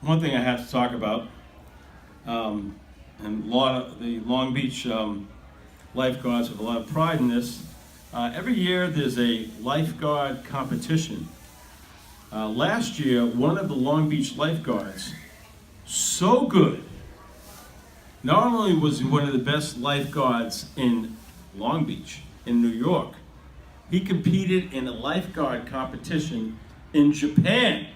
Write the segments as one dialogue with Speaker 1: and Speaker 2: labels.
Speaker 1: One thing I have to talk about, and a lot of the Long Beach lifeguards have a lot of pride in this. Every year there's a lifeguard competition. Last year, one of the Long Beach lifeguards, so good, not only was he one of the best lifeguards in Long Beach, in New York, he competed in a lifeguard competition in Japan.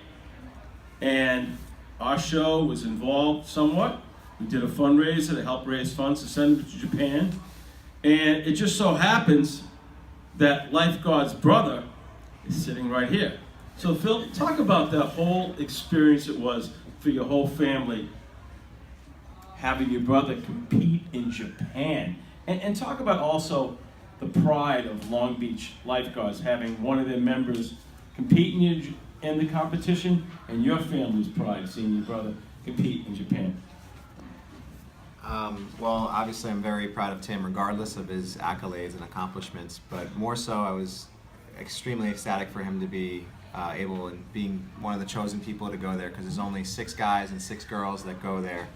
Speaker 1: And our show was involved somewhat. We did a fundraiser to help raise funds to send him to Japan. And it just so happens that lifeguard's brother is sitting right here. So Phil, talk about that whole experience it was for your whole family having your brother compete in Japan. And talk about also the pride of Long Beach lifeguards having one of their members compete in the competition, and your family's pride seeing your brother compete in Japan.
Speaker 2: Well, obviously I'm very proud of Tim regardless of his accolades and accomplishments, but more so I was extremely ecstatic for him to be able and being one of the chosen people to go there, because there's only 6 guys and 6 girls that go there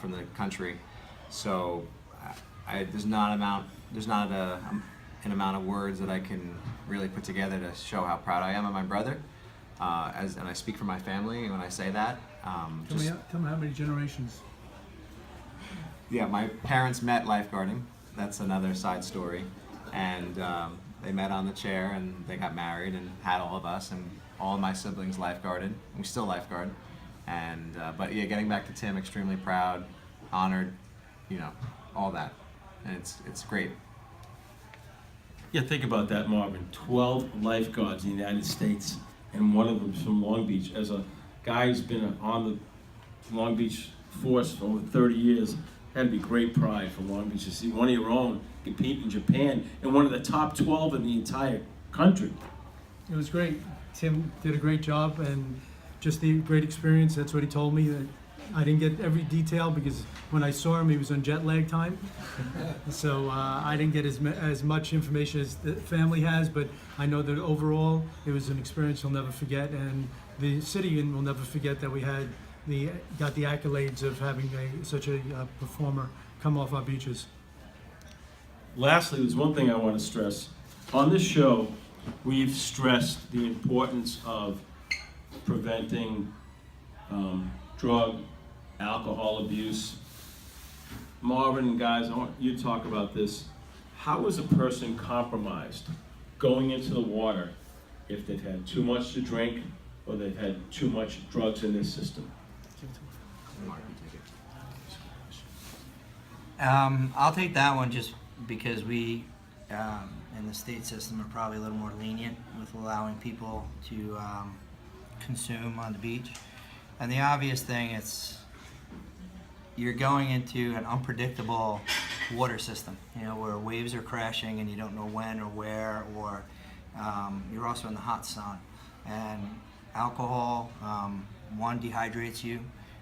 Speaker 2: from the country. So there's not an amount of words that I can really put together to show how proud I am of my brother. And I speak for my family when I say that.
Speaker 3: Tell me how many generations?
Speaker 2: Yeah, my parents met lifeguarding. That's another side story. And they met on the chair and they got married and had all of us, and all of my siblings lifeguarded. We still lifeguard. And but yeah, getting back to Tim, extremely proud, honored, all that. And it's great.
Speaker 1: Yeah, think about that, Marvin. 12 lifeguards in the United States, and one of them's from Long Beach. As a guy who's been on the Long Beach force for over 30 years, had to be great pride for Long Beach to see one of your own compete in Japan and one of the top 12 in the entire country.
Speaker 3: It was great. Tim did a great job, and just the great experience. That's what he told me. That I didn't get every detail because when I saw him, he was on jet lag time. So I didn't get as much information as the family has, but I know that overall it was an experience he'll never forget, and the city will never forget that we got the accolades of having such a performer come off our beaches.
Speaker 1: Lastly, there's one thing I want to stress. On this show, we've stressed the importance of preventing drug, alcohol abuse. Marvin and guys, I want you to talk about this. How is a person compromised going into the water if they've had too much to drink or they've had too much drugs in their system?
Speaker 4: I'll take that one just because we, in the state system, are probably a little more lenient with allowing people to consume on the beach. And the obvious thing, you're going into an unpredictable water system, where waves are crashing and you don't know when or where, or you're also in the hot sun. And alcohol, one, dehydrates you.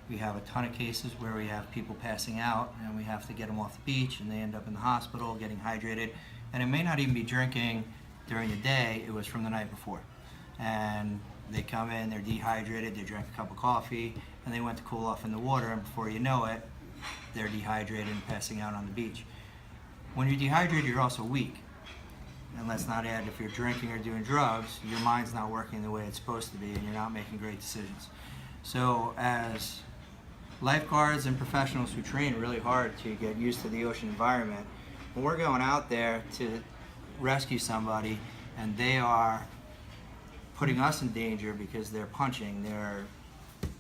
Speaker 4: We have a ton of cases where we have people passing out and we have to get them off the beach and they end up in the hospital getting hydrated. And it may not even be drinking during the day, it was from the night before. And they come in, they're dehydrated, they drank a cup of coffee, and they went to cool off in the water, and before you know it, they're dehydrated and passing out on the beach. When you're dehydrated, you're also weak. And let's not add, if you're drinking or doing drugs, your mind's not working the way it's supposed to be, and you're not making great decisions. So as lifeguards and professionals who train really hard to get used to the ocean environment, when we're going out there to rescue somebody and they are putting us in danger because they're punching, they're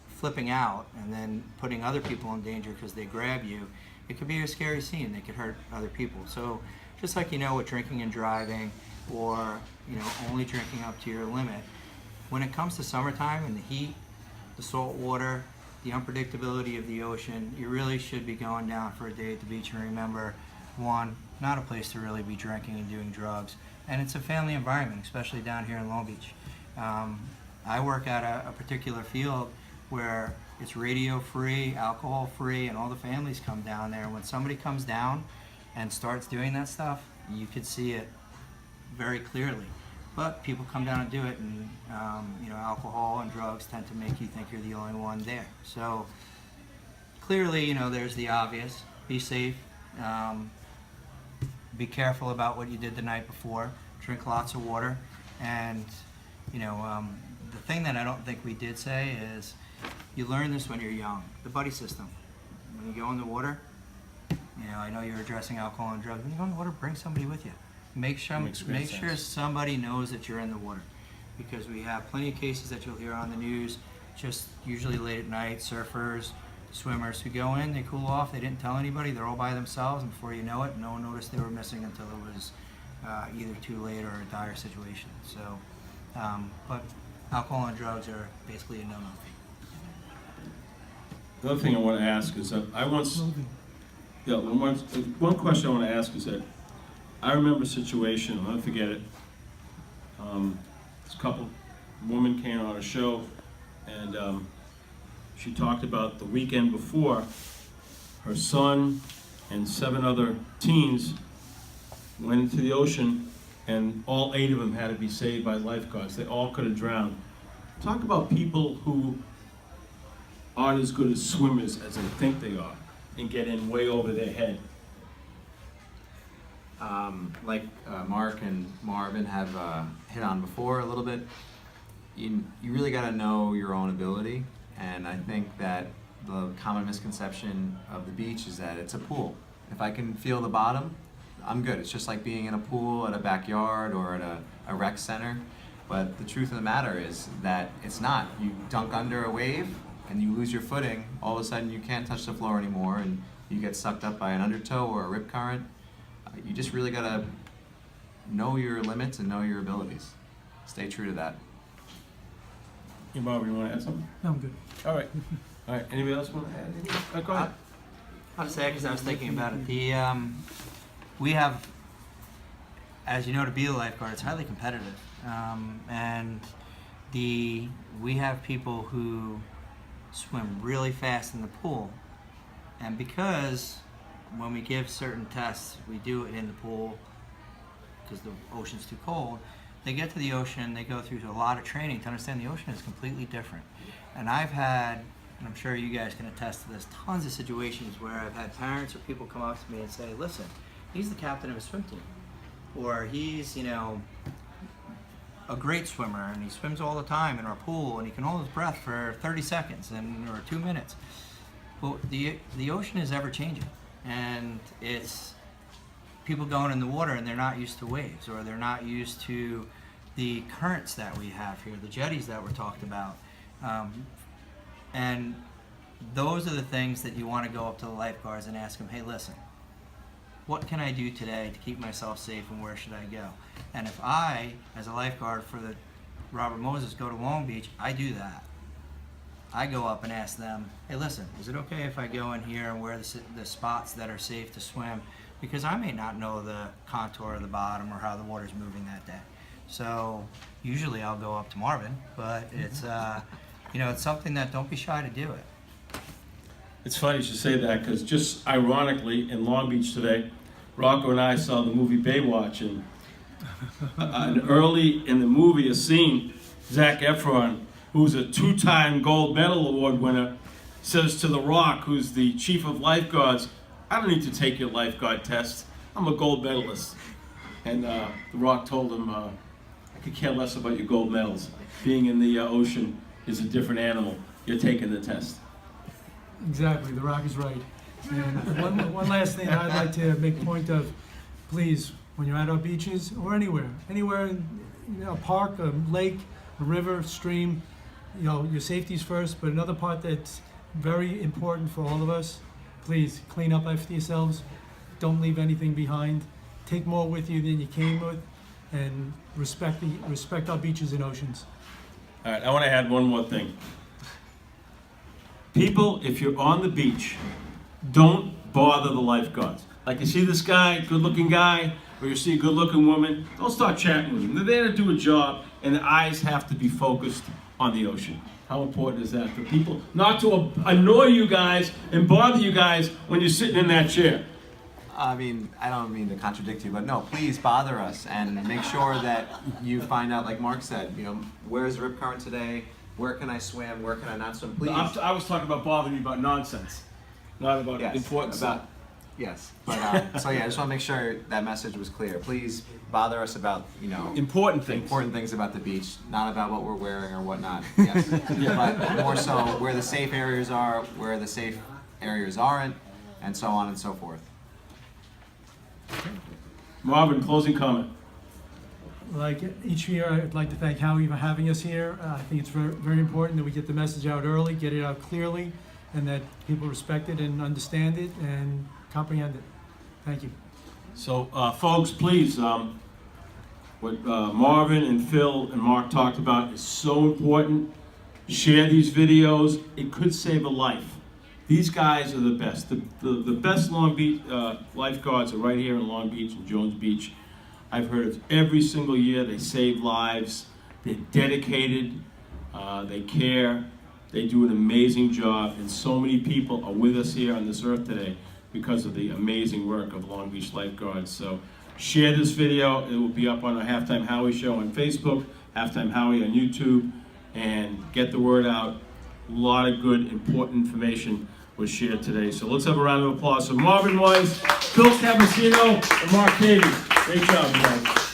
Speaker 4: flipping out, and then putting other people in danger because they grab you, it could be a scary scene. They could hurt other people. So just like with drinking and driving, or only drinking up to your limit, when it comes to summertime and the heat, the salt water, the unpredictability of the ocean, you really should be going down for a day at the beach and remember, one, not a place to really be drinking and doing drugs, and it's a family environment, especially down here in Long Beach. I work at a particular field where it's radio free, alcohol free, and all the families come down there. When somebody comes down and starts doing that stuff, you could see it very clearly. but people come down and do it, and you know, alcohol and drugs tend to make you think you're the only one there. So clearly, you know, there's the obvious: be safe, be careful about what you did the night before, drink lots of water, and you know, the thing that I don't think we did say is you learn this when you're young. The buddy system. When you go in the water, you know, I know you're addressing alcohol and drugs. When you go in the water, bring somebody with you. Make sure somebody knows that you're in the water, because we have plenty of cases that you'll hear on the news, just usually late at night, surfers, swimmers who go in, they cool off, they didn't tell anybody, they're all by themselves, and before you know it, no one noticed they were missing until it was either too late or a dire situation. So, but alcohol and drugs are basically a no-no.
Speaker 1: The other thing I want to ask is that one question I want to ask is that I remember a situation, I'll never forget it. This woman came on a show, and she talked about the weekend before, her son and 7 other teens went into the ocean, and all 8 of them had to be saved by lifeguards. They all could have drowned. Talk about people who aren't as good as swimmers as they think they are and get in way over their head.
Speaker 2: Like Mark and Marvin have hit on before a little bit, you really got to know your own ability, and I think that the common misconception of the beach is that it's a pool. If I can feel the bottom, I'm good. It's just like being in a pool at a backyard or at a rec center, but the truth of the matter is that it's not. You dunk under a wave and you lose your footing, all of a sudden you can't touch the floor anymore and you get sucked up by an undertow or a rip current. You just really gotta know your limits and know your abilities. Stay true to that.
Speaker 1: Hey, Barbara, you want to add something?
Speaker 3: No, I'm good.
Speaker 1: All right. All right. Anybody else want to add anything? Go ahead.
Speaker 4: I'll just say, because I was thinking about it. We have, as you know, to be a lifeguard, it's highly competitive, and we have people who swim really fast in the pool, and because when we give certain tests, we do it in the pool because the ocean's too cold. They get to the ocean, they go through a lot of training to understand the ocean is completely different. And I've had, and I'm sure you guys can attest to this, tons of situations where I've had parents or people come up to me and say, listen, he's the captain of a swim team, or he's, you know, a great swimmer and he swims all the time in our pool and he can hold his breath for 30 seconds or 2 minutes. Well, the ocean is ever changing, and it's people going in the water and they're not used to waves, or they're not used to the currents that we have here, the jetties that we're talked about. And those are the things that you want to go up to the lifeguards and ask them, hey, listen, what can I do today to keep myself safe, and where should I go? And if I, as a lifeguard for the Robert Moses, go to Long Beach, I do that. I go up and ask them, hey, listen, is it okay if I go in here and where the spots that are safe to swim? Because I may not know the contour of the bottom or how the water's moving that day. So usually I'll go up to Marvin, but it's, you know, it's something that don't be shy to do it.
Speaker 1: It's funny you should say that, because just ironically, in Long Beach today, Rocco and I saw the movie Baywatch, and early in the movie, a scene, Zac Efron, who's a 2-time gold medal award winner, says to The Rock, who's the chief of lifeguards, I don't need to take your lifeguard test. I'm a gold medalist. And The Rock told him, I could care less about your gold medals. Being in the ocean is a different animal. You're taking the test.
Speaker 3: Exactly, The Rock is right. And one last thing I'd like to make point of, please, when you're at our beaches or anywhere in, you know, a park, a lake, a river, stream, you know, your safety's first, but another part that's very important for all of us, please clean up after yourselves. Don't leave anything behind. Take more with you than you came with, and respect our beaches and oceans.
Speaker 1: All right, I want to add one more thing. People, if you're on the beach, don't bother the lifeguards. Like, you see this guy, good-looking guy, or you see a good-looking woman, don't start chatting with them. They're there to do a job, and their eyes have to be focused on the ocean. How important is that for people not to annoy you guys and bother you guys when you're sitting in that chair?
Speaker 2: I mean, I don't mean to contradict you, but no, please bother us and make sure that you find out, like Mark said, you know, where's the rip current today? Where can I swim? Where can I not swim? Please.
Speaker 1: I was talking about bothering you about nonsense, not about
Speaker 2: Yes,
Speaker 1: important stuff.
Speaker 2: yes. But so yeah, I just want to make sure that message was clear. Please bother us about, you know,
Speaker 1: Important things.
Speaker 2: important things about the beach, not about what we're wearing or whatnot. Yes, but more so where the safe areas are, where the safe areas aren't, and so on and so forth.
Speaker 1: Marvin, closing comment.
Speaker 3: Like each year, I'd like to thank Howie for having us here. I think it's very, very important that we get the message out early, get it out clearly, and that people respect it and understand it and comprehend it. Thank you.
Speaker 1: So, folks, please, what Marvin and Phil and Mark talked about is so important. Share these videos. It could save a life. These guys are the best. The best Long Beach lifeguards are right here in Long Beach and Jones Beach. I've heard of every single year. They save lives. They're dedicated. They care. They do an amazing job. And so many people are with us here on this earth today because of the amazing work of Long Beach lifeguards. So share this video. It will be up on our Halftime Howie show on Facebook, Halftime Howie on YouTube, and get the word out. A lot of good, important information was shared today. So let's have a round of applause for Marvin Weiss, Phil Cappuccino, and Mark Cady. Great job, guys.